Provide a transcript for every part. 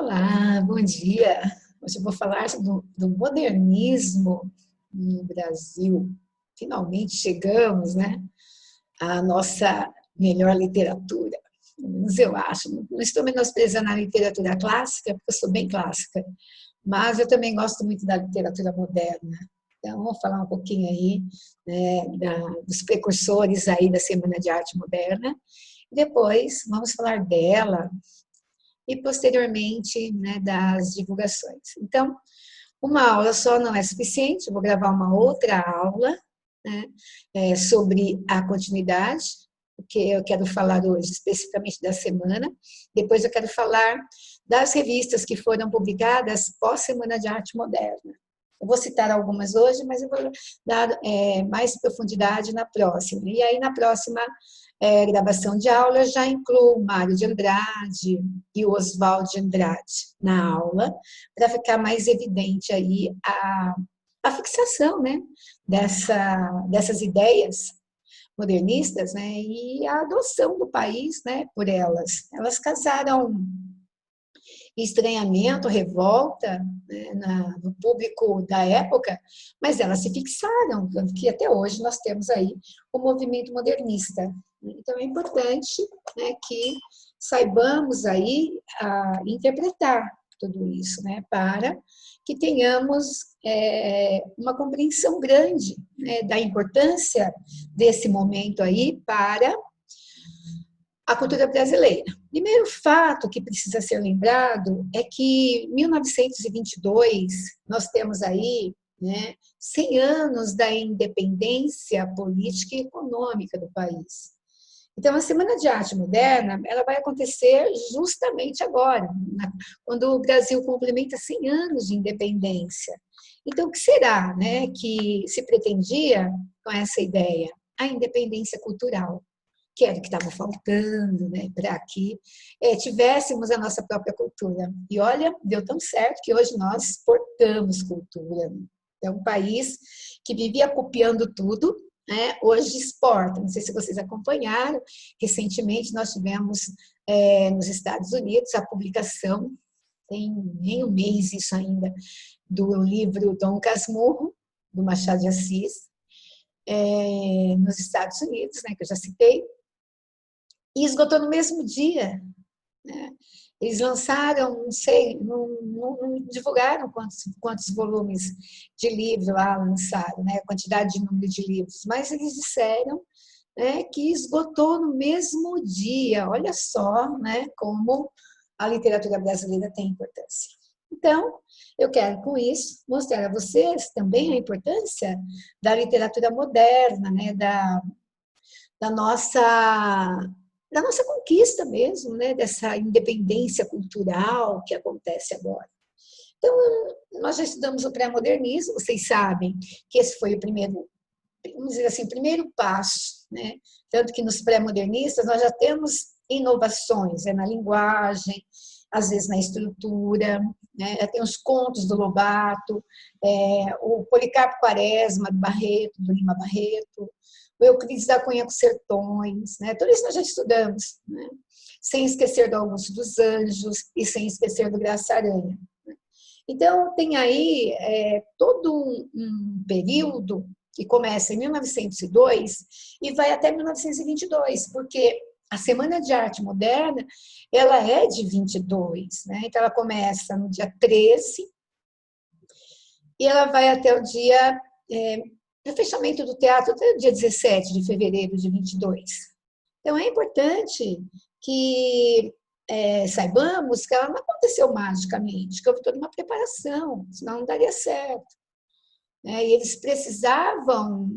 Olá, bom dia. Hoje eu vou falar do modernismo no Brasil. Finalmente chegamos, né, à nossa melhor literatura. Pelo menos eu acho. Não estou menosprezando a literatura clássica, porque eu sou bem clássica, mas eu também gosto muito da literatura moderna. Então, vamos falar um pouquinho aí, né, dos precursores aí da Semana de Arte Moderna. Depois, vamos falar dela, e posteriormente, né, das divulgações. Então, uma aula só não é suficiente, eu vou gravar uma outra aula, né, sobre a continuidade, porque eu quero falar hoje especificamente da semana, depois eu quero falar das revistas que foram publicadas pós-Semana de Arte Moderna. Eu vou citar algumas hoje, mas eu vou dar mais profundidade na próxima. E aí, na próxima gravação de aula, eu já incluo Mário de Andrade e o Oswald de Andrade na aula, para ficar mais evidente aí a fixação, né, dessas ideias modernistas, né, e a adoção do país, né, por elas. Elas causaram estranhamento, revolta, né, no público da época, mas elas se fixaram, tanto que até hoje nós temos aí o movimento modernista. Então é importante, né, que saibamos aí interpretar tudo isso, né, para que tenhamos uma compreensão grande, né, da importância desse momento aí para a cultura brasileira. Primeiro fato que precisa ser lembrado é que em 1922 nós temos aí, né, 100 anos da independência política e econômica do país. Então, a Semana de Arte Moderna ela vai acontecer justamente agora, quando o Brasil complementa 100 anos de independência. Então, o que será, né, que se pretendia com essa ideia? A independência cultural, que era o que estava faltando, né, para que tivéssemos a nossa própria cultura. E olha, deu tão certo que hoje nós exportamos cultura. É um país que vivia copiando tudo, né, hoje exporta. Não sei se vocês acompanharam, recentemente nós tivemos nos Estados Unidos a publicação, tem nem um mês isso ainda, do livro Dom Casmurro, do Machado de Assis, nos Estados Unidos, né, que eu já citei, e esgotou no mesmo dia, né? Eles lançaram, não sei, não divulgaram quantos volumes de livro lá lançaram, né? A quantidade de número de livros, mas eles disseram, né, que esgotou no mesmo dia. Olha só, né, como a literatura brasileira tem importância. Então, eu quero com isso mostrar a vocês também a importância da literatura moderna, né, da nossa conquista mesmo, né, dessa independência cultural que acontece agora. Então, nós já estudamos o pré-modernismo, vocês sabem que esse foi o primeiro, vamos dizer assim, primeiro passo, né? Tanto que nos pré-modernistas nós já temos inovações, na linguagem, às vezes na estrutura, né? Tem os contos do Lobato, o Policarpo Quaresma, do Lima Barreto, o Euclides da Cunha com Sertões, né? Tudo isso nós já estudamos, né? Sem esquecer do Augusto dos Anjos e sem esquecer do Graça Aranha. Então, tem aí todo um período que começa em 1902 e vai até 1922, porque a Semana de Arte Moderna ela é de 22, né? Então, ela começa no dia 13 e ela vai até o dia... o fechamento do teatro até o dia 17 de fevereiro de 22. Então, é importante que saibamos que ela não aconteceu magicamente, que houve toda uma preparação, senão não daria certo. E eles precisavam,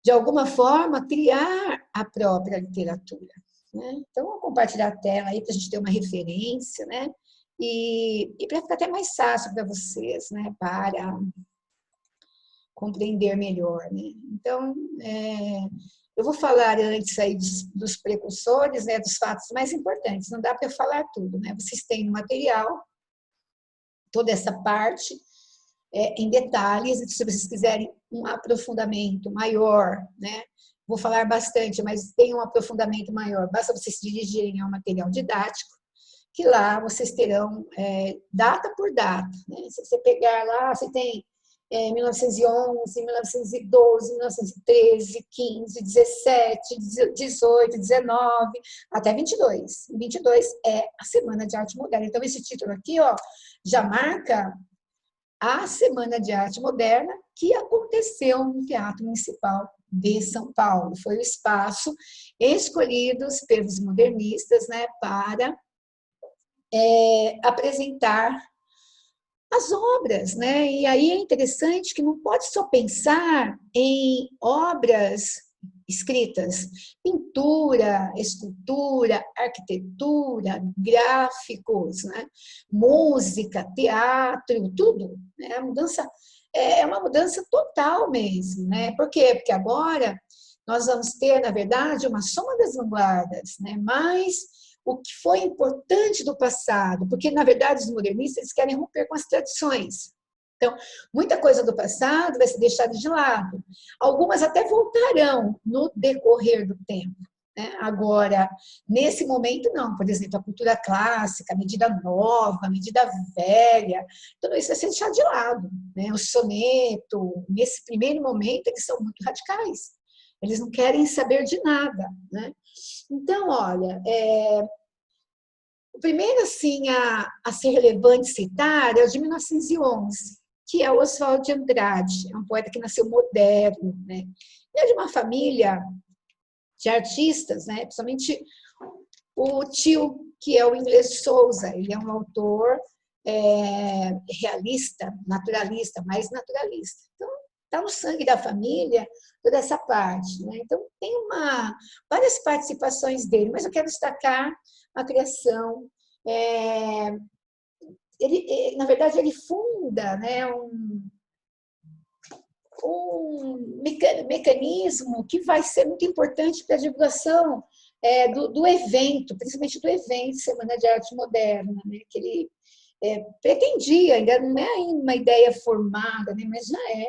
de alguma forma, criar a própria literatura. Né? Então, vou compartilhar a tela aí para a gente ter uma referência, né? E para ficar até mais fácil para vocês, né? Para compreender melhor, né? Então, eu vou falar antes aí dos precursores, né, dos fatos mais importantes. Não dá para eu falar tudo, né? Vocês têm no material toda essa parte em detalhes. Se vocês quiserem um aprofundamento maior, né? Vou falar bastante, mas tem um aprofundamento maior. Basta vocês se dirigirem ao material didático, que lá vocês terão data por data. Né? Se você pegar lá, você tem 1911, 1912, 1913, 15, 17, 18, 19, até 22. 22 é a Semana de Arte Moderna. Então, esse título aqui, ó, já marca a Semana de Arte Moderna que aconteceu no Teatro Municipal de São Paulo. Foi o espaço escolhido pelos modernistas, né, para apresentar as obras, né? E aí é interessante que não pode só pensar em obras escritas, pintura, escultura, arquitetura, gráficos, né? Música, teatro, tudo. Né? A mudança é uma mudança total mesmo, né? Por quê? Porque agora nós vamos ter, na verdade, uma soma das vanguardas, né? Mas o que foi importante do passado, porque, na verdade, os modernistas eles querem romper com as tradições. Então, muita coisa do passado vai ser deixada de lado. Algumas até voltarão no decorrer do tempo. Né? Agora, nesse momento, não. Por exemplo, a cultura clássica, a medida nova, a medida velha, tudo isso vai ser deixado de lado. Né? O soneto, nesse primeiro momento, eles são muito radicais. Eles não querem saber de nada. Né? Então, olha, o primeiro assim, a ser relevante citar é o de 1911, que é o Oswald de Andrade, é um poeta que nasceu moderno, né? Ele é de uma família de artistas, né? Principalmente o tio, que é o Inglês de Souza, ele é um autor realista, naturalista, mais naturalista. Então, está no sangue da família toda essa parte. Né? Então, tem várias participações dele, mas eu quero destacar a criação. Na verdade, ele funda, né, um mecanismo que vai ser muito importante para a divulgação do evento, principalmente do evento Semana de Arte Moderna, né, que ele pretendia, ainda não é uma ideia formada, né, mas já é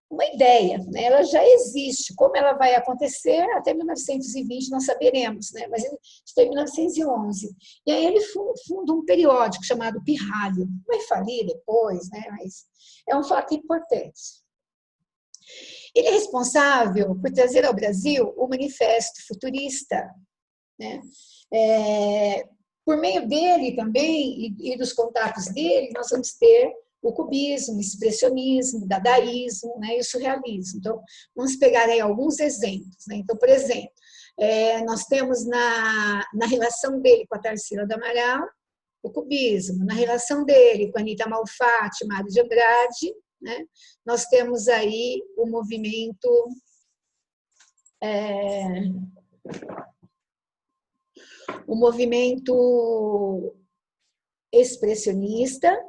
uma ideia, né? Ela já existe. Como ela vai acontecer até 1920 nós saberemos, né? Mas está em 1911. E aí ele funda um periódico chamado Pirralho. Vai falir depois, né? Mas é um fato importante. Ele é responsável por trazer ao Brasil o Manifesto Futurista, né? Por meio dele também e dos contatos dele, nós vamos ter o cubismo, o expressionismo, o dadaísmo, né, e o surrealismo. Então, vamos pegar aí alguns exemplos. Né? Então, por exemplo, nós temos na relação dele com a Tarsila do Amaral, o cubismo. Na relação dele com a Anita Malfatti, Mário de Andrade, né, nós temos aí o movimento expressionista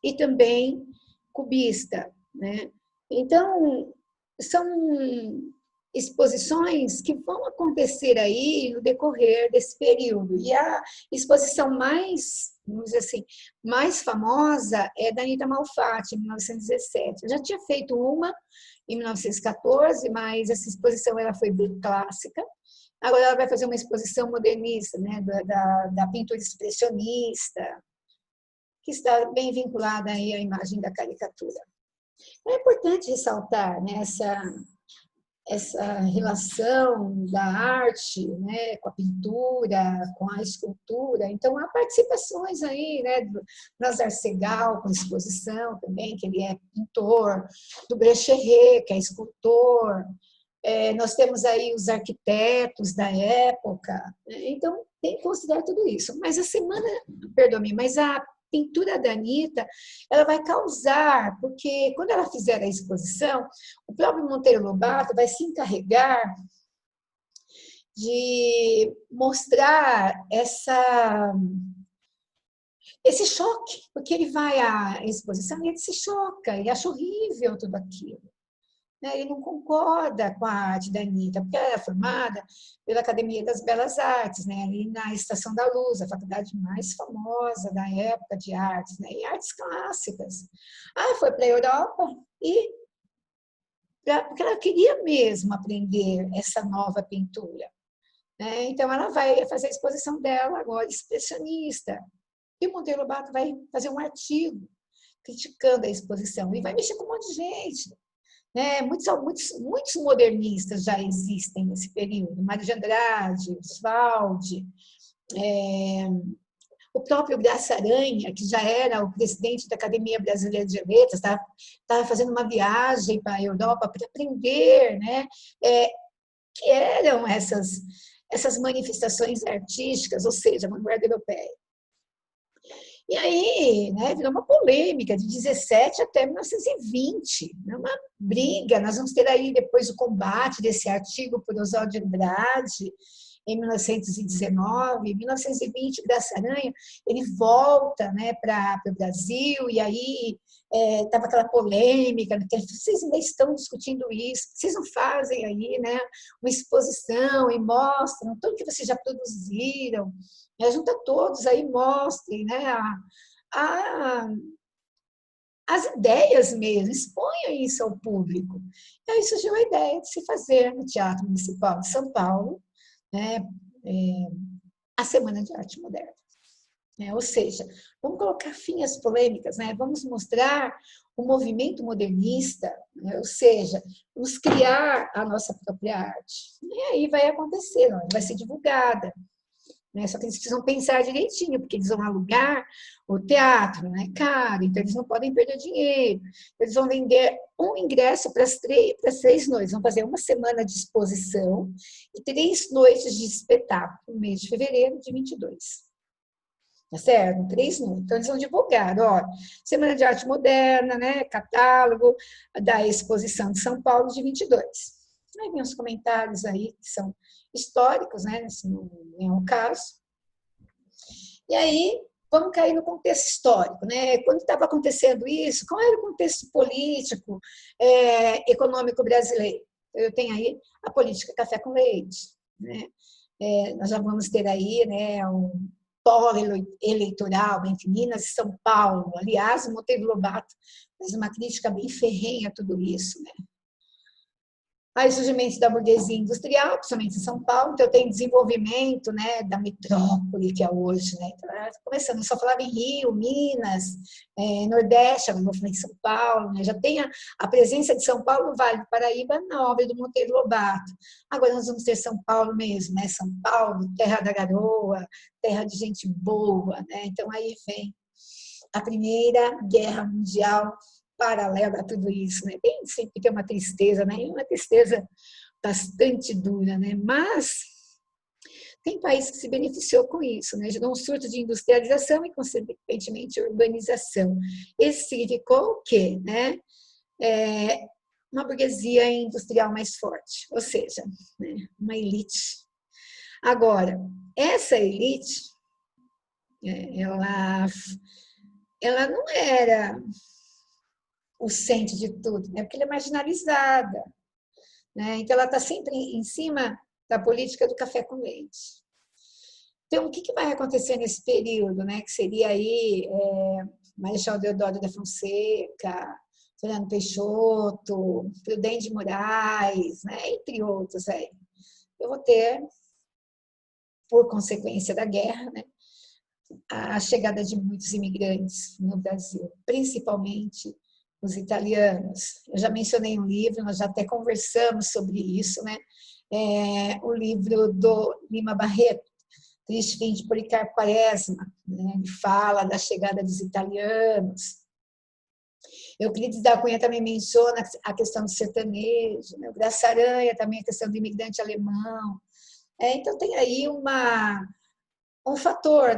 e também cubista. Né? Então, são exposições que vão acontecer aí no decorrer desse período. E a exposição mais, vamos dizer assim, mais famosa é da Anita Malfatti, em 1917. Eu já tinha feito uma em 1914, mas essa exposição ela foi bem clássica. Agora ela vai fazer uma exposição modernista, né, da pintura expressionista, que está bem vinculada aí à imagem da caricatura. É importante ressaltar, né, essa relação da arte, né, com a pintura, com a escultura. Então, há participações aí, né, do Nazar Segal, com exposição também, que ele é pintor, do Brecherret, que é escultor. Nós temos aí os arquitetos da época. Né? Então, tem que considerar tudo isso. Mas a pintura da Anita, ela vai causar, porque quando ela fizer a exposição, o próprio Monteiro Lobato vai se encarregar de mostrar esse choque, porque ele vai à exposição e ele se choca, ele acha horrível tudo aquilo. Ele não concorda com a arte da Anita, porque ela é formada pela Academia das Belas Artes, né, ali na Estação da Luz, a faculdade mais famosa da época de artes, né, e artes clássicas. Foi para a Europa porque ela queria mesmo aprender essa nova pintura. Então, ela vai fazer a exposição dela agora, expressionista. E o Monteiro Lobato vai fazer um artigo criticando a exposição. E vai mexer com um monte de gente. Muitos modernistas já existem nesse período. Mário de Andrade, Oswald, o próprio Graça Aranha, que já era o presidente da Academia Brasileira de Letras, estava fazendo uma viagem para a Europa para aprender, que eram essas manifestações artísticas, ou seja, a vanguarda europeia. E aí, virou uma polêmica de 17 até 1920, uma briga. Nós vamos ter aí depois o combate desse artigo por Oswald de Andrade, em 1919. Em 1920, Graça Aranha, ele volta para o Brasil, e aí estava aquela polêmica, que vocês ainda estão discutindo isso, vocês não fazem aí uma exposição e mostram tudo que vocês já produziram, junta todos aí, mostrem as ideias mesmo, exponham isso ao público. E aí surgiu a ideia de se fazer no Teatro Municipal de São Paulo, a Semana de Arte Moderna. Ou seja, vamos colocar fim às polêmicas, vamos mostrar o movimento modernista, ou seja, vamos criar a nossa própria arte. E aí vai acontecer, vai ser divulgada. Só que eles precisam pensar direitinho, porque eles vão alugar o teatro, caro, então eles não podem perder dinheiro. Eles vão vender um ingresso para as 3 noites, vão fazer uma semana de exposição e 3 noites de espetáculo, no mês de fevereiro de 22. Tá certo? 3 noites. Então, eles vão divulgar, Semana de Arte Moderna, catálogo da exposição de São Paulo de 22. Aí vem os comentários aí que são históricos, se não é o caso. E aí, vamos cair no contexto histórico, Quando estava acontecendo isso, qual era o contexto político, econômico brasileiro? Eu tenho aí a política café com leite, nós já vamos ter aí, um polo eleitoral entre Minas e São Paulo. Aliás, o Monteiro Lobato faz uma crítica bem ferrenha a tudo isso, Aí o surgimento da burguesia industrial, principalmente em São Paulo, então tem desenvolvimento da metrópole que é hoje. Então, começando, eu só falava em Rio, Minas, Nordeste, agora vou falar em São Paulo. Já tem a presença de São Paulo no Vale do Paraíba, na obra do Monteiro Lobato. Agora nós vamos ter São Paulo mesmo, São Paulo, terra da garoa, terra de gente boa. Então aí vem a Primeira Guerra Mundial, paralela a tudo isso, Tem sempre tem uma tristeza, E uma tristeza bastante dura, Mas tem país que se beneficiou com isso, Gerou um surto de industrialização e, consequentemente, urbanização. Isso significou o quê, uma burguesia industrial mais forte, ou seja, uma elite. Agora, essa elite, ela não era o centro de tudo, porque ela é marginalizada. Então, ela está sempre em cima da política do café com leite. Então, o que vai acontecer nesse período, que seria aí Marechal Deodoro da Fonseca, Fernando Peixoto, Prudente de Moraes, entre outros aí. Eu vou ter, por consequência da guerra, a chegada de muitos imigrantes no Brasil, principalmente os italianos. Eu já mencionei um livro, nós já até conversamos sobre isso, o livro do Lima Barreto, Triste Fim de Policarpo Quaresma, ele fala da chegada dos italianos. Euclides da Cunha também menciona a questão do sertanejo, o Graça Aranha também a questão do imigrante alemão. Então tem aí um fator,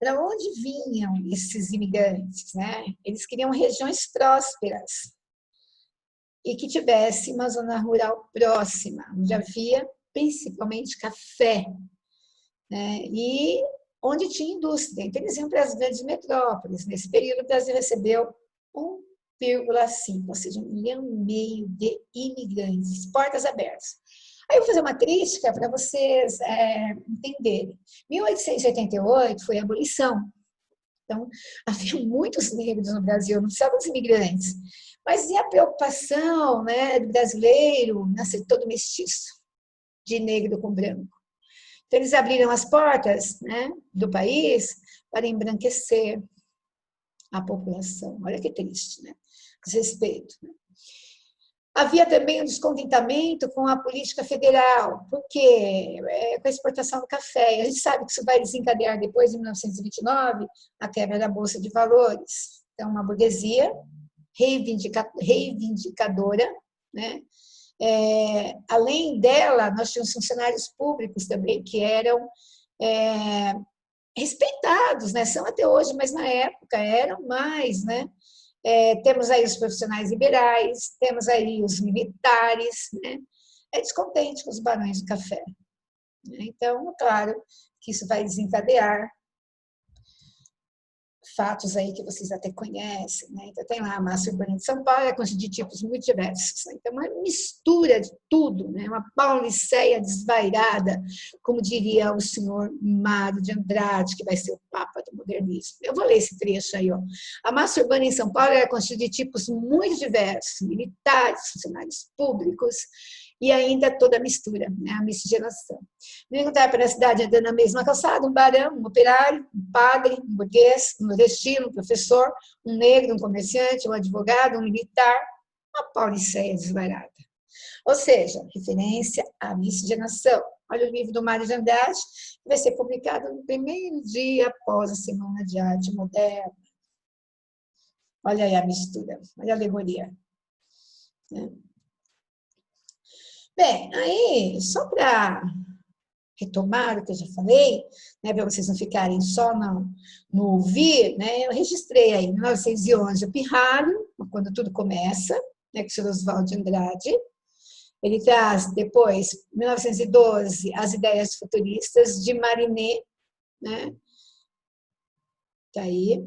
para onde vinham esses imigrantes, Eles queriam regiões prósperas e que tivesse uma zona rural próxima, onde havia principalmente café, e onde tinha indústria. Então, eles iam para as grandes metrópoles. Nesse período, o Brasil recebeu 1,5, ou seja, 1,5 milhão de imigrantes, portas abertas. Aí eu vou fazer uma crítica para vocês entenderem. 1888 foi a abolição. Então, havia muitos negros no Brasil, não só dos imigrantes. Mas e a preocupação do brasileiro nascer todo mestiço, de negro com branco? Então, eles abriram as portas, né, do país para embranquecer a população. Olha que triste, né? Desrespeito. Né? Havia também um descontentamento com a política federal, porque com a exportação do café. A gente sabe que isso vai desencadear depois de 1929 a quebra da Bolsa de Valores. Então, uma burguesia reivindicadora, né? Além dela, nós tínhamos funcionários públicos também que eram respeitados, né? São até hoje, mas na época eram mais, né? Temos aí os profissionais liberais, temos aí os militares, né? Descontente com os barões do café. Né? Então, claro que isso vai desencadear fatos aí que vocês até conhecem, né? Então, tem lá a massa urbana de São Paulo, é de tipos muito diversos. Né? Então, uma mistura de tudo, né? Uma pauliceia desvairada, como diria o senhor Mário de Andrade, que vai ser o Papa do modernismo. Eu vou ler esse trecho aí, ó. A massa urbana em São Paulo é constituída de tipos muito diversos, militares, funcionários públicos, e ainda toda a mistura, né? A miscigenação. Me encontrar pela cidade andando na mesma calçada, um barão, um operário, um padre, um burguês, um nordestino, um professor, um negro, um comerciante, um advogado, um militar, uma pauliceia desvairada. Ou seja, referência à miscigenação. Olha o livro do Mário de Andrade, que vai ser publicado no primeiro dia após a Semana de Arte Moderna. Olha aí a mistura, olha a alegoria. Bem, aí, só para retomar o que eu já falei, né, para vocês não ficarem só no ouvir, né, eu registrei aí em 1911 o Pirralho, quando tudo começa, né, com o Sr. Oswald de Andrade. Ele traz depois, em 1912, as ideias futuristas de Marinet, né? Tá aí,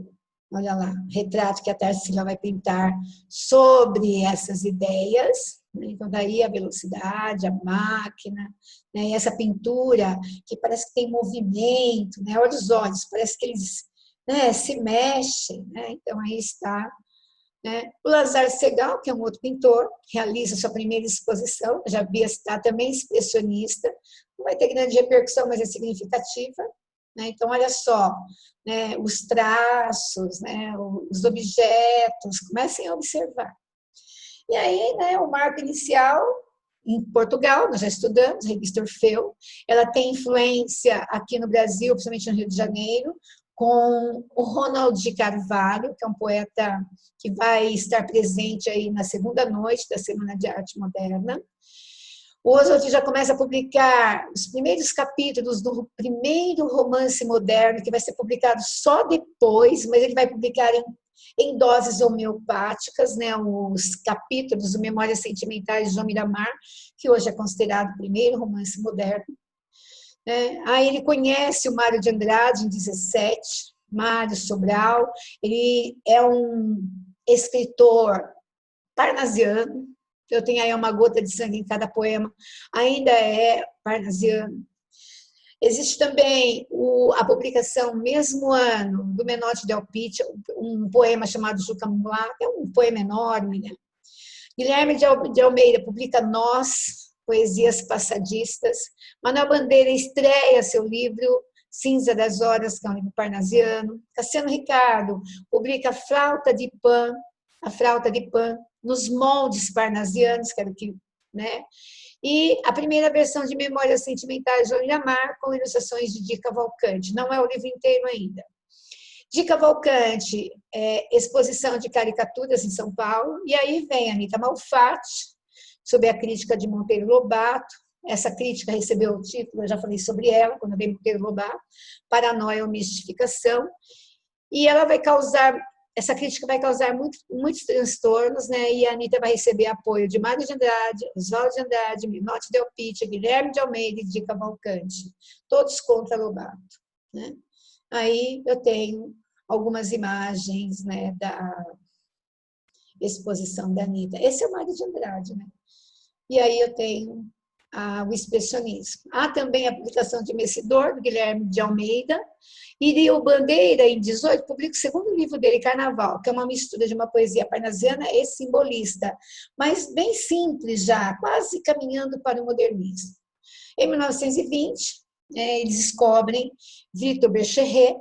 olha lá, retrato que a Tarsila vai pintar sobre essas ideias. Então, daí a velocidade, a máquina, né? E essa pintura que parece que tem movimento, né? Olha os olhos, parece que eles, né, se mexem. Né? Então, aí está. Né? O Lazare Segal, que é um outro pintor, realiza sua primeira exposição, já havia citar também expressionista, não vai ter grande repercussão, mas é significativa. Né? Então, olha só, né? Os traços, né? Os objetos, comecem a observar. E aí, né, o marco inicial, em Portugal, nós já estudamos, a revista Orfeu, ela tem influência aqui no Brasil, principalmente no Rio de Janeiro, com o Ronald de Carvalho, que é um poeta que vai estar presente aí na segunda noite da Semana de Arte Moderna. O Oswald já começa a publicar os primeiros capítulos do primeiro romance moderno, que vai ser publicado só depois, mas ele vai publicar em doses homeopáticas, né, os capítulos do Memórias Sentimentais de João Miramar, que hoje é considerado o primeiro romance moderno. Aí ele conhece o Mário de Andrade em 17, Mário Sobral, ele é um escritor parnasiano, eu tenho aí uma gota de sangue em cada poema, ainda é parnasiano. Existe também a publicação, mesmo ano, do Menotti Del Pitta, um poema chamado Juca Mulá, que é um poema enorme. Né? Guilherme de Almeida publica Nós, Poesias Passadistas. Manuel Bandeira estreia seu livro Cinza das Horas, que é um livro parnasiano. Cassiano Ricardo publica A Flauta de Pan, nos moldes parnasianos, que era o que... Né? E a primeira versão de Memórias Sentimentais de João Miramar, com ilustrações de Di Cavalcanti. Não é o livro inteiro ainda. Di Cavalcanti, exposição de caricaturas em São Paulo, e aí vem a Anita Malfatti, sob a crítica de Monteiro Lobato. Essa crítica recebeu o título, eu já falei sobre ela, quando eu dei Monteiro Lobato, Paranoia ou Mistificação, e ela vai causar... Essa crítica vai causar muitos transtornos, né? E a Anita vai receber apoio de Mário de Andrade, Oswald de Andrade, Minotti Del Pitta, Guilherme de Almeida e Di Cavalcanti, todos contra Lobato. Né? Aí eu tenho algumas imagens, né, da exposição da Anita. Esse é o Mário de Andrade. Né? E aí eu tenho o expressionismo. Há também a publicação de Messidor, do Guilherme de Almeida, e o Bandeira, em 18, publica o segundo livro dele, Carnaval, que é uma mistura de uma poesia parnasiana e simbolista, mas bem simples já, quase caminhando para o modernismo. Em 1920, eles descobrem Victor Bergeret,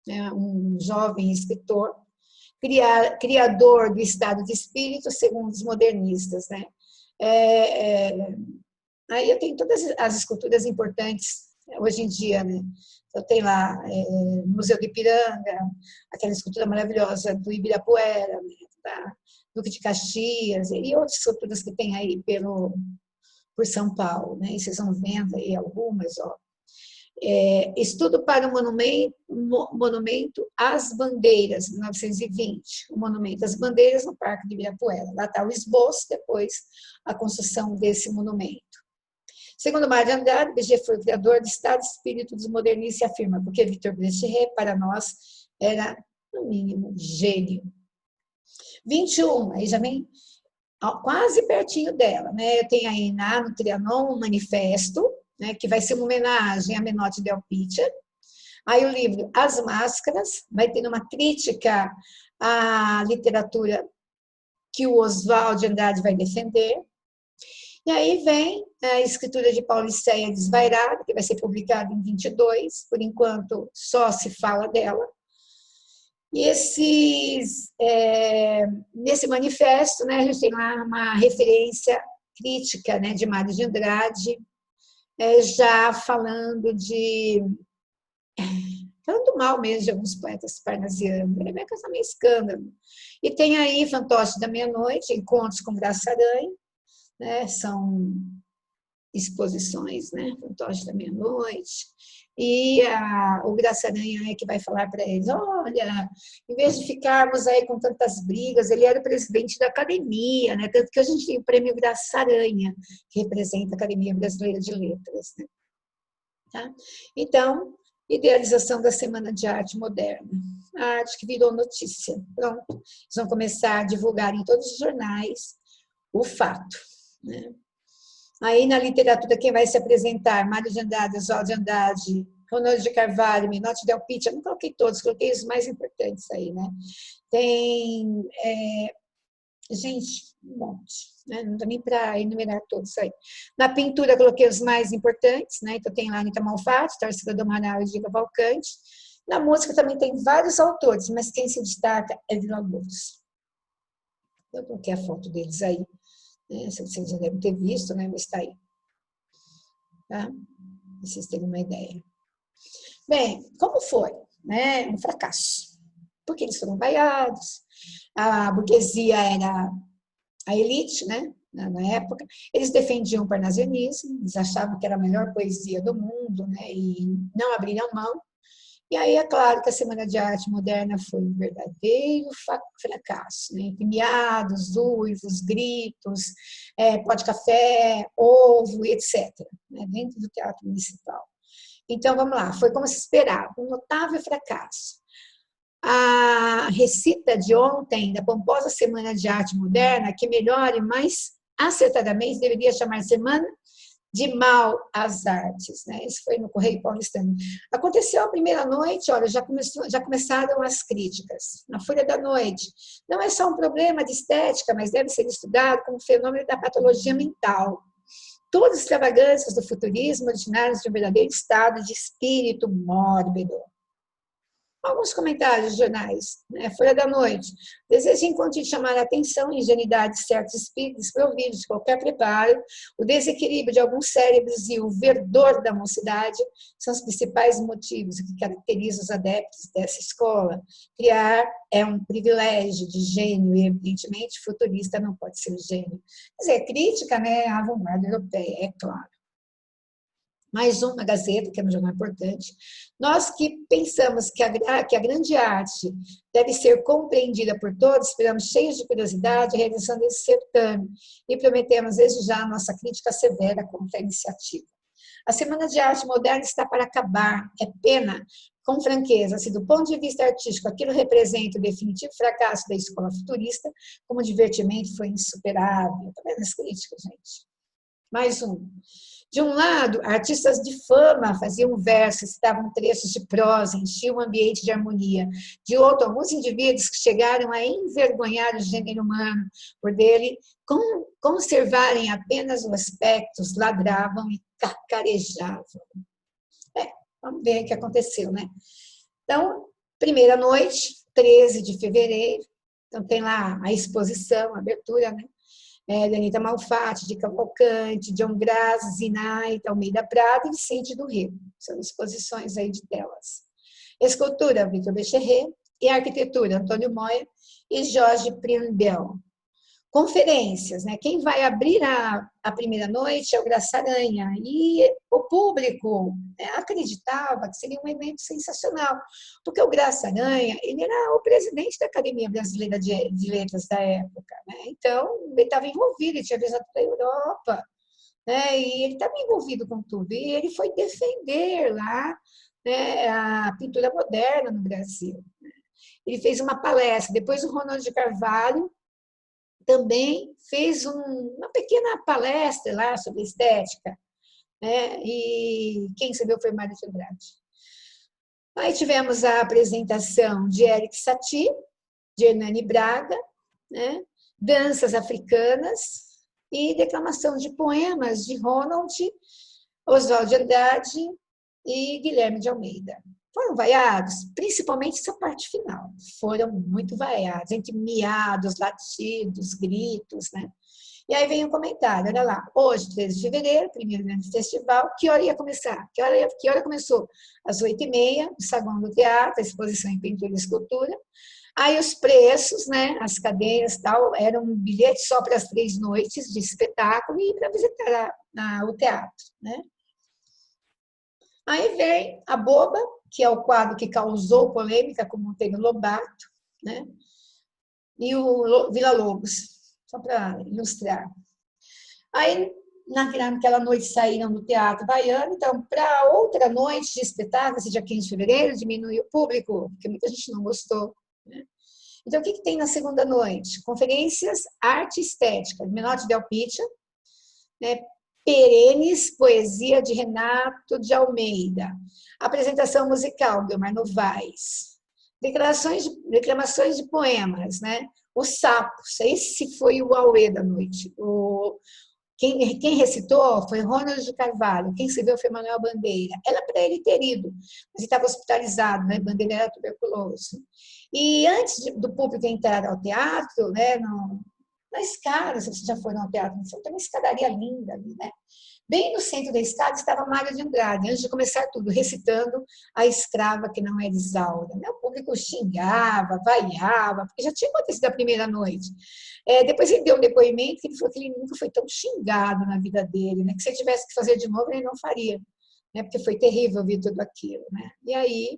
né, um jovem escritor, criador do estado de espírito, segundo os modernistas. Né? Aí eu tenho todas as esculturas importantes hoje em dia. Né? Eu tenho lá no Museu do Ipiranga, aquela escultura maravilhosa do Ibirapuera, né? Da Duque de Caxias, e outras esculturas que tem aí por São Paulo. Né? E vocês vão vendo aí algumas, ó. Estudo para o monumento às bandeiras, 1920, o monumento às bandeiras no Parque de Ibirapuera. Lá está o esboço, depois a construção desse monumento. Segundo Mário de Andrade, Bergeret foi o criador do estado de espírito dos modernistas e afirma, porque Victor Bergeret, para nós, era, no mínimo, gênio. 21, aí já vem quase pertinho dela. Né? Eu tenho aí no Trianon um manifesto, né, que vai ser uma homenagem a Menotti Del Pitta. Aí o livro As Máscaras, vai ter uma crítica à literatura que o Oswald de Andrade vai defender. E aí vem a escritura de Paulicéia Desvairada, que vai ser publicada em 22, por enquanto só se fala dela. E nesse manifesto, né, a gente tem lá uma referência crítica, né, de Mário de Andrade, já falando mal mesmo de alguns poetas parnasianos. Ele vai causar meio escândalo. E tem aí Fantoche da Meia-Noite, Encontros com Graça Aranha, né? São exposições, né? Fantoche da Meia-Noite. E o Graça Aranha é que vai falar para eles, olha, em vez de ficarmos aí com tantas brigas, ele era o presidente da academia, né? Tanto que a gente tem o prêmio Graça Aranha, que representa a Academia Brasileira de Letras. Né? Tá? Então, idealização da Semana de Arte Moderna. A arte que virou notícia. Pronto. Eles vão começar a divulgar em todos os jornais o fato. Né? Aí, na literatura, quem vai se apresentar? Mário de Andrade, Oswald de Andrade, Ronaldo de Carvalho, Menotti Del Pitta. Eu não coloquei todos, coloquei os mais importantes aí, né? Tem, gente, um monte, né? Não dá nem para enumerar todos aí. Na pintura, coloquei os mais importantes, né? Então, tem lá Anita Malfatti, Tarsila do Amaral e Giga Valcante. Na música também tem vários autores, mas quem se destaca é Villa-Lobos. Eu coloquei a foto deles aí. Vocês já devem ter visto, né? Mas está aí. Tá? Pra vocês terem uma ideia. Bem, como foi? Né? Um fracasso. Porque eles foram vaiados, a burguesia era a elite, né? Na época. Eles defendiam o parnasianismo, eles achavam que era a melhor poesia do mundo, né? E não abriram mão. E aí, é claro que a Semana de Arte Moderna foi um verdadeiro fracasso. Né? Miados, uivos, gritos, pó de café, ovo, etc. Né? Dentro do Teatro Municipal. Então, vamos lá, foi como se esperava, um notável fracasso. A recita de ontem, da pomposa Semana de Arte Moderna, que melhor e mais acertadamente deveria chamar Semana de Mal às Artes, né? Isso foi no Correio Paulistano. Aconteceu a primeira noite, olha, já começaram as críticas. Na Folha da Noite, não é só um problema de estética, mas deve ser estudado como fenômeno da patologia mental. Todas as extravagâncias do futurismo originárias de um verdadeiro estado de espírito mórbido. Alguns comentários de jornais, né? Folha da Noite. Desejo encontro de chamar a atenção e ingenuidade de certos espíritos providos de qualquer preparo, o desequilíbrio de alguns cérebros e o verdor da mocidade são os principais motivos que caracterizam os adeptos dessa escola. Criar é um privilégio de gênio e, evidentemente, futurista não pode ser gênio. Quer dizer, crítica, né, à vanguarda europeia, é claro. Mais uma Gazeta, que é um jornal importante. Nós que pensamos que a grande arte deve ser compreendida por todos, esperamos cheios de curiosidade a realização desse certame e prometemos desde já a nossa crítica severa contra a iniciativa. A Semana de Arte Moderna está para acabar. É pena, com franqueza, se do ponto de vista artístico aquilo representa o definitivo fracasso da escola futurista, como divertimento foi insuperável. Está vendo as críticas, gente? Mais um. De um lado, artistas de fama faziam versos, citavam trechos de prosa, enchiam o ambiente de harmonia. De outro, alguns indivíduos que chegaram a envergonhar o gênero humano, por dele conservarem apenas os aspectos, ladravam e cacarejavam. Vamos ver o que aconteceu, né? Então, primeira noite, 13 de fevereiro. Então, tem lá a exposição, a abertura, né? De Anita Malfatti, de Cavalcante, John Graça, Zinaida, Almeida Prado e Vicente do Rio. São exposições aí de telas. Escultura, Vitor Becherré. E arquitetura, Antônio Moya e Jorge Primbel. Conferências, né? Quem vai abrir a primeira noite é o Graça Aranha. E o público, né, acreditava que seria um evento sensacional, porque o Graça Aranha, ele era o presidente da Academia Brasileira de Letras da época, né? Então, ele estava envolvido, ele tinha viajado para a Europa, né? E ele estava envolvido com tudo. E ele foi defender lá, né, a pintura moderna no Brasil. Ele fez uma palestra, depois o Ronald de Carvalho também fez uma pequena palestra lá sobre estética, né? E quem recebeu foi Mário de Andrade. Aí tivemos a apresentação de Eric Satie, de Hernani Braga, né? Danças africanas e declamação de poemas de Ronald, Oswald de Andrade e Guilherme de Almeida. Foram vaiados, principalmente essa parte final. Foram muito vaiados, entre miados, latidos, gritos, né? E aí vem um comentário, olha lá, hoje, 13 de fevereiro, primeiro grande festival, que hora ia começar? Que hora começou? Às 8h30, no saguão do teatro, a exposição em pintura e escultura. Aí os preços, né, as cadeiras e tal, eram um bilhete só para as 3 noites de espetáculo e para visitar o teatro, né? Aí vem A Boba, que é o quadro que causou polêmica com Monteiro Lobato, né? E o Vila Lobos, só para ilustrar. Aí, naquela noite, saíram do Teatro Baiano, então, para outra noite de espetáculo, esse dia 15 de fevereiro, diminuiu o público, porque muita gente não gostou, né? Então, o que tem na segunda noite? Conferências Arte e Estética, de Menotti Del Pitta, né? Perenes, poesia de Renato de Almeida. Apresentação musical, Guilmar Novaes. Declamações de poemas, né? Os Sapos, esse foi o auê da noite. Quem recitou foi Ronald de Carvalho, quem escreveu foi Manuel Bandeira. Era para ele ter ido, mas ele estava hospitalizado, né? Bandeira era tuberculoso. E antes do público entrar ao teatro, né? Na escada, se vocês já foram ao teatro, tem uma escadaria linda ali, né? Bem no centro da escada estava Mário de Andrade, antes de começar tudo, recitando A Escrava que Não Era Isaura. O público xingava, vaiava, porque já tinha acontecido a primeira noite. Depois ele deu um depoimento que ele falou que ele nunca foi tão xingado na vida dele, né? Que se ele tivesse que fazer de novo, ele não faria, né? Porque foi terrível ouvir tudo aquilo, né? E aí,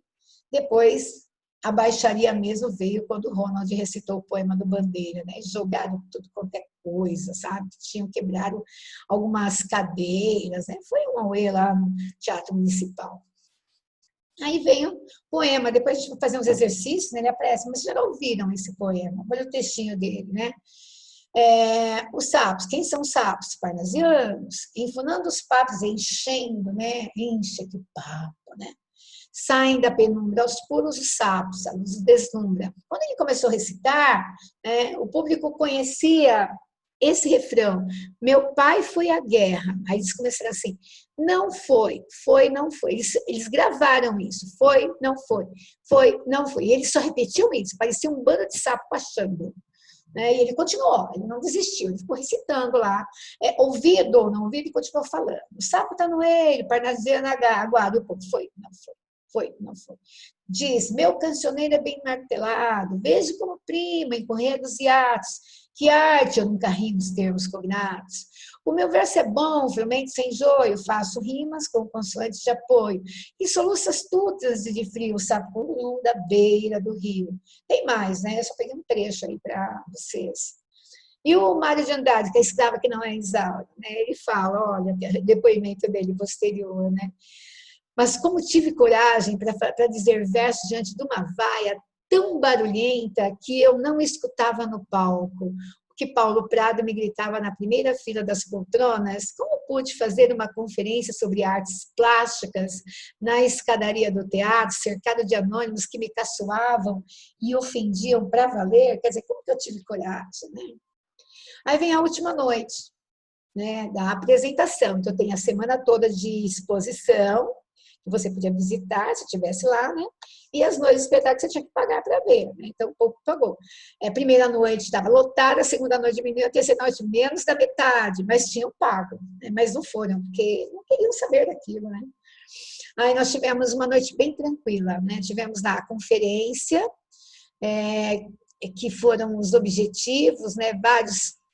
depois, a baixaria mesmo veio quando o Ronald recitou o poema do Bandeira, né? Jogaram tudo quanto é coisa, sabe? Tinham quebrado algumas cadeiras, né? Foi um auê lá no Teatro Municipal. Aí vem o poema, depois a gente vai fazer uns exercícios, né? Ele aparece, mas já ouviram esse poema? Olha o textinho dele, né? Os sapos, quem são os sapos? Parnasianos, enfunando os papos, enchendo, né? Enche que papo, né? Saem da penumbra aos puros os sapos, a luz deslumbra. Quando ele começou a recitar, né, o público conhecia esse refrão, meu pai foi à guerra. Aí eles começaram assim, não foi, foi, não foi. Eles gravaram isso, foi, não foi, não foi. E eles só repetiam isso, parecia um bando de sapo achando. Né? E ele continuou, ele não desistiu, ele ficou recitando lá, ouvido ou não ouvido, e continuou falando. O sapo está no ele, parnasiana aguarda, o povo foi, não foi. Foi, não foi. Diz, meu cancioneiro é bem martelado, vejo como prima em corredos e atos, que arte eu nunca rimo os termos cognatos. O meu verso é bom, flumente sem joio, faço rimas com consoantes de apoio, e soluças tutas de frio, sapurum da beira do rio. Tem mais, né? Eu só peguei um trecho aí para vocês. E o Mário de Andrade, que é escrava que não é Isaura, né? Ele fala, olha, depoimento dele posterior, né? Mas como tive coragem para dizer versos diante de uma vaia tão barulhenta que eu não escutava no palco, o que Paulo Prado me gritava na primeira fila das poltronas, como pude fazer uma conferência sobre artes plásticas na escadaria do teatro, cercado de anônimos que me caçoavam e ofendiam para valer? Quer dizer, como que eu tive coragem, né? Aí vem a última noite, né, da apresentação. Então, tem a semana toda de exposição, você podia visitar, se estivesse lá, né? E as noites de espetáculo você tinha que pagar para ver, né? Então o povo pagou. Primeira noite estava lotada, a segunda noite diminuiu, a terceira noite menos da metade, mas tinham pago, né? Mas não foram, porque não queriam saber daquilo, né? Aí nós tivemos uma noite bem tranquila, né? Tivemos lá a conferência, que foram os objetivos, né?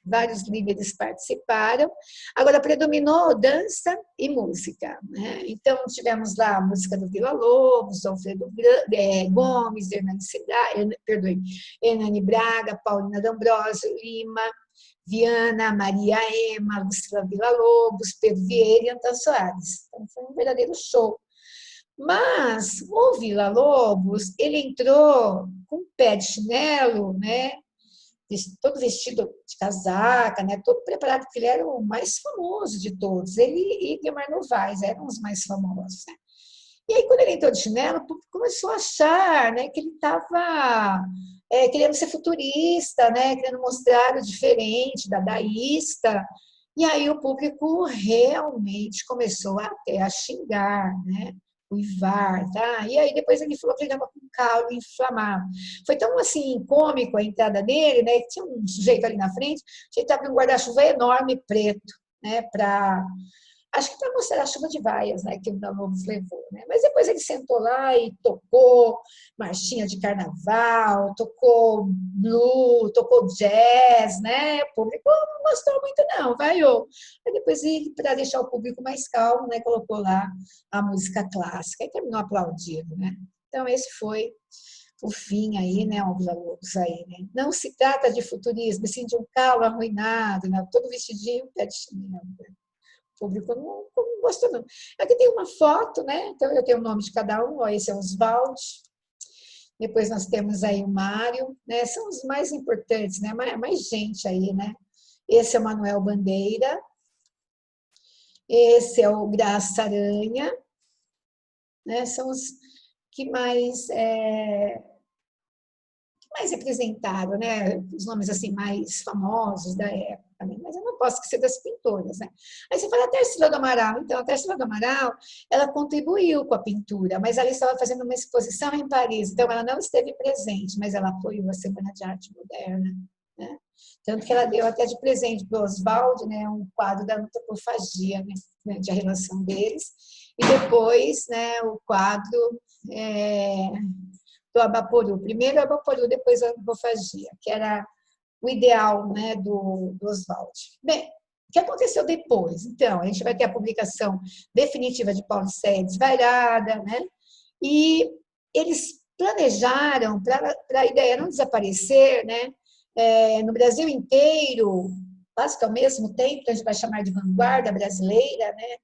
Vários líderes participaram. Agora, predominou dança e música, né? Então, tivemos lá a música do Vila Lobos, Alfredo Gomes, Hernani Braga, Paulina D'Ambrosio, Lima, Viana, Maria Ema, Lucila Vila Lobos, Pedro Vieira e Antônio Soares. Então, foi um verdadeiro show. Mas o Vila Lobos, ele entrou com um pé de chinelo, né? Todo vestido de casaca, né? Todo preparado, porque ele era o mais famoso de todos. Ele e Guilherme Novaes eram os mais famosos, né? E aí, quando ele entrou de chinelo, o público começou a achar, né, que ele estava querendo ser futurista, né? Querendo mostrar o diferente, dadaísta. E aí o público realmente começou até a xingar, né? Uivar, tá? E aí depois ele falou que ele estava com calo inflamado. Foi tão assim cômico a entrada dele, né? Que tinha um sujeito ali na frente, que estava com um guarda-chuva enorme preto, né? Acho que para mostrar a chuva de vaias, né? Que o Vila Lobos levou, né? Mas depois ele sentou lá e tocou marchinha de carnaval, tocou blues, tocou jazz, né? O público não gostou muito não, vaiou. Aí depois ele, para deixar o público mais calmo, né? Colocou lá a música clássica e terminou aplaudido, né? Então esse foi o fim aí, né, o Vila Lobos aí, né? Não se trata de futurismo, sim de um calo arruinado, né? Todo vestidinho, pé de chinelo. O público não gostou, não. Aqui tem uma foto, né? Então eu tenho o nome de cada um, ó, esse é o Oswald. Depois nós temos aí o Mário, né? São os mais importantes, né? Mais gente aí, né? Esse é o Manuel Bandeira. Esse é o Graça Aranha, né? São os que mais representaram, né? Os nomes assim mais famosos da época, né? Mas eu não posso esquecer das pintoras, né? Aí você fala a Tarsila do Amaral. Então, a Tarsila do Amaral, ela contribuiu com a pintura, mas ela estava fazendo uma exposição em Paris, então ela não esteve presente, mas ela apoiou a Semana de Arte Moderna, né? Tanto que ela deu até de presente para o Oswald, né, um quadro da antropofagia, né, de a relação deles, e depois, né, o quadro do Abaporu. Primeiro o Abaporu, depois a antropofagia, que era o ideal, né, do Oswald. Bem, o que aconteceu depois? Então, a gente vai ter a publicação definitiva de Paulo Sérgio Desvairada, né? E eles planejaram, para a ideia não desaparecer, né? No Brasil inteiro, quase que ao mesmo tempo, a gente vai chamar de vanguarda brasileira, né?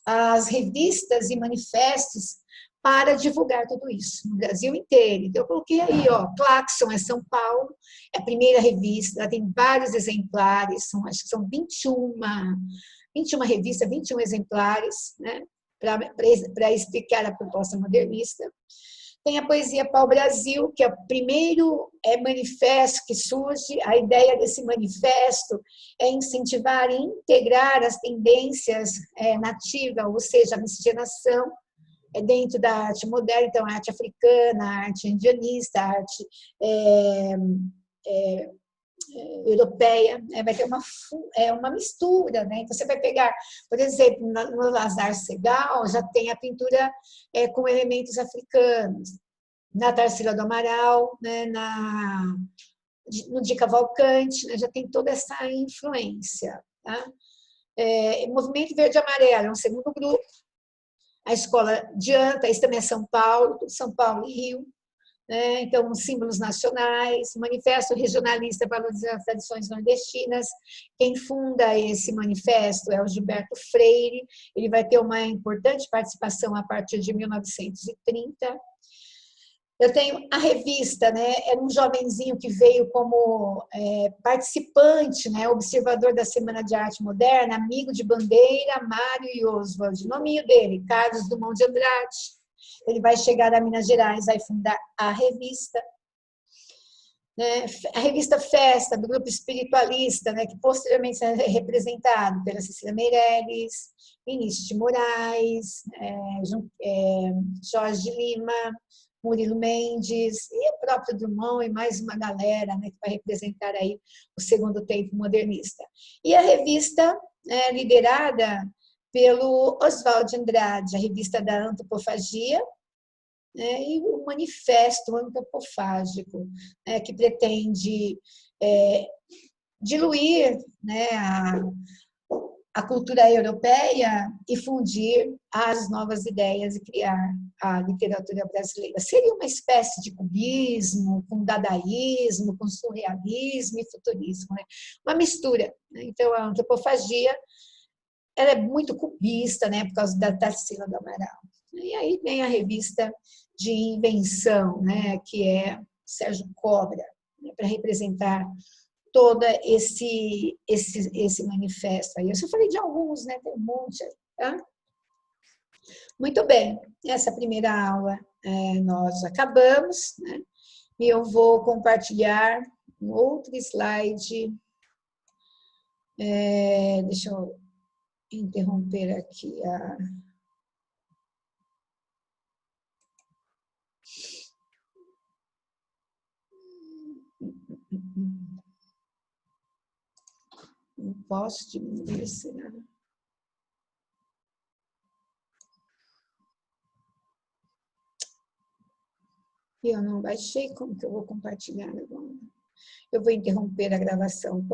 As revistas e manifestos para divulgar tudo isso no Brasil inteiro. Então, eu coloquei aí, ó, Claxon é São Paulo, é a primeira revista, ela tem vários exemplares, acho que são 21 revistas, 21 exemplares, né, para explicar a proposta modernista. Tem a poesia Pau Brasil, que é o primeiro manifesto que surge. A ideia desse manifesto é incentivar e integrar as tendências nativas, ou seja, a miscigenação, dentro da arte moderna, então, a arte africana, a arte indianista, a arte europeia, vai ter uma mistura, né? Então, você vai pegar, por exemplo, no Lazar Segal, já tem a pintura com elementos africanos, na Tarsila do Amaral, né? No Di Cavalcante, né? Já tem toda essa influência, tá? Movimento Verde e Amarelo é um segundo grupo. A escola adianta, isso também é São Paulo e Rio, né? Então, símbolos nacionais, manifesto regionalista valorizando as tradições nordestinas. Quem funda esse manifesto é o Gilberto Freire, ele vai ter uma importante participação a partir de 1930. Eu tenho a revista, né? Era um jovenzinho que veio como participante, né? Observador da Semana de Arte Moderna, amigo de Bandeira, Mário e Oswald. O nominho dele, Carlos Dumont de Andrade. Ele vai chegar a Minas Gerais, vai fundar a revista. Né? A revista Festa, do grupo espiritualista, né? Que posteriormente é representado pela Cecília Meirelles, Vinícius de Moraes, Jorge de Lima, Murilo Mendes e o próprio Drummond e mais uma galera, né, que vai representar aí o segundo tempo modernista. E a revista liderada pelo Oswald de Andrade, a revista da antropofagia, né, e o manifesto antropofágico, né, que pretende diluir, né, a cultura europeia e fundir as novas ideias e criar a literatura brasileira. Seria uma espécie de cubismo, com dadaísmo, com surrealismo e futurismo, né? Uma mistura. Né? Então, a antropofagia ela é muito cubista, né, por causa da Tarsila do Amaral. E aí vem a revista de invenção, né, que é Sérgio Cobra, né, para representar todo esse manifesto aí. Eu só falei de alguns, né? Tem um monte. Tá? Muito bem, essa primeira aula nós acabamos, né? E eu vou compartilhar um outro slide. Deixa eu interromper aqui a... Não posso diminuir, será? Eu não baixei, como que eu vou compartilhar agora? Eu vou interromper a gravação.